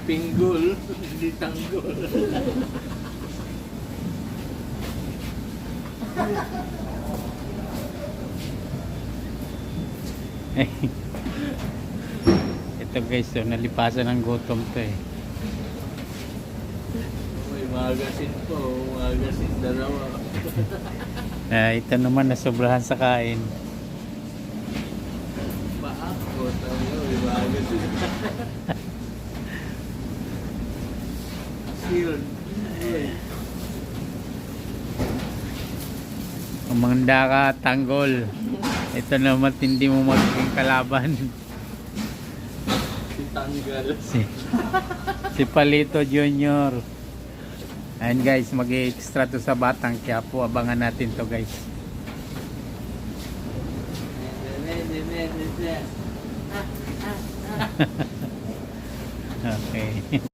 Pinggol, hindi tanggol. Ito guys, so nalipasan ng gutom to eh. May magasin po, magasin dalawa. Ito naman nasobrahan sa kain. Paako tayo, may magasin. Shield. Umanda ka, tanggol. Ito naman hindi mo magiging kalaban. Si Tanggal. Si Palito Junior. Ayan guys, mag-extra to sa Batang Quiapo. Abangan natin to guys. Okay.